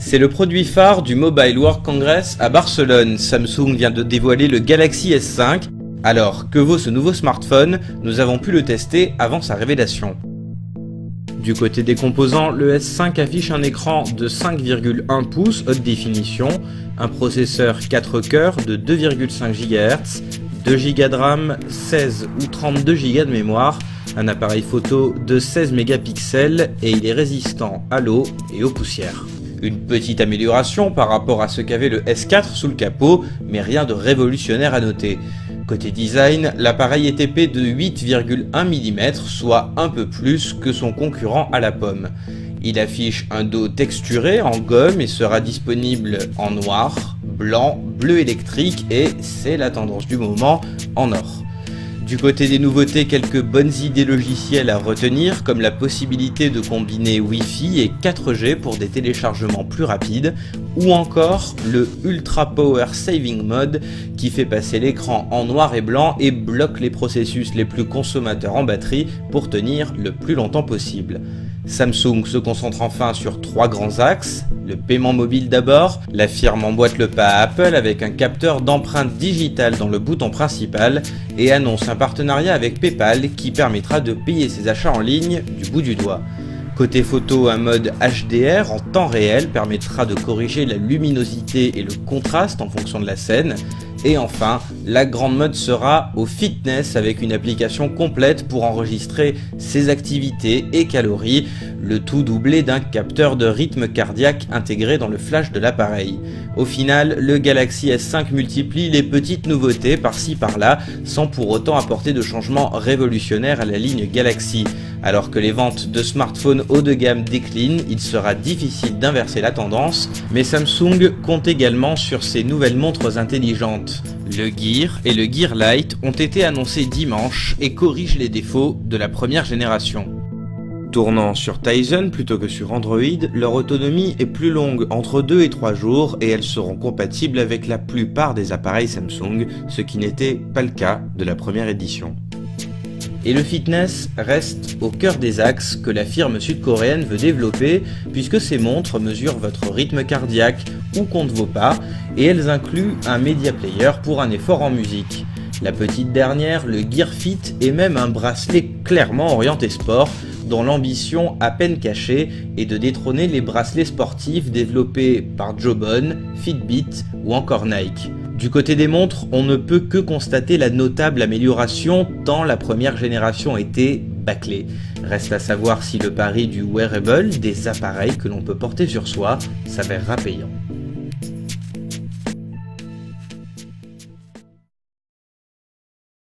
C'est le produit phare du Mobile World Congress à Barcelone. Samsung vient de dévoiler le Galaxy S5. Alors, que vaut ce nouveau smartphone? Nous avons pu le tester avant sa révélation. Du côté des composants, le S5 affiche un écran de 5,1 pouces haute définition, un processeur 4 cœurs de 2,5 GHz, 2 Go de RAM, 16 ou 32 Go de mémoire, un appareil photo de 16 mégapixels et il est résistant à l'eau et aux poussières. Une petite amélioration par rapport à ce qu'avait le S4 sous le capot, mais rien de révolutionnaire à noter. Côté design, l'appareil est épais de 8,1 mm, soit un peu plus que son concurrent à la pomme. Il affiche un dos texturé en gomme et sera disponible en noir, blanc, bleu électrique et, c'est la tendance du moment, en or. Du côté des nouveautés, quelques bonnes idées logicielles à retenir, comme la possibilité de combiner Wi-Fi et 4G pour des téléchargements plus rapides, ou encore le Ultra Power Saving Mode qui fait passer l'écran en noir et blanc et bloque les processus les plus consommateurs en batterie pour tenir le plus longtemps possible. Samsung se concentre enfin sur 3 grands axes. Le paiement mobile d'abord, la firme emboîte le pas à Apple avec un capteur d'empreinte digitale dans le bouton principal et annonce un partenariat avec PayPal qui permettra de payer ses achats en ligne du bout du doigt. Côté photo, un mode HDR en temps réel permettra de corriger la luminosité et le contraste en fonction de la scène. Et enfin, la grande mode sera au fitness avec une application complète pour enregistrer ses activités et calories, le tout doublé d'un capteur de rythme cardiaque intégré dans le flash de l'appareil. Au final, le Galaxy S5 multiplie les petites nouveautés par-ci par-là, sans pour autant apporter de changements révolutionnaires à la ligne Galaxy. Alors que les ventes de smartphones haut de gamme déclinent, il sera difficile d'inverser la tendance, mais Samsung compte également sur ses nouvelles montres intelligentes. Le Gear et le Gear Lite ont été annoncés dimanche et corrigent les défauts de la première génération. Tournant sur Tizen plutôt que sur Android, leur autonomie est plus longue, entre 2 et 3 jours, et elles seront compatibles avec la plupart des appareils Samsung, ce qui n'était pas le cas de la première édition. Et le fitness reste au cœur des axes que la firme sud-coréenne veut développer, puisque ces montres mesurent votre rythme cardiaque ou comptent vos pas, et elles incluent un media player pour un effort en musique. La petite dernière, le Gear Fit, est même un bracelet clairement orienté sport, dont l'ambition à peine cachée est de détrôner les bracelets sportifs développés par Jawbone, Fitbit ou encore Nike. Du côté des montres, on ne peut que constater la notable amélioration tant la première génération était bâclée. Reste à savoir si le pari du wearable, des appareils que l'on peut porter sur soi, s'avérera payant.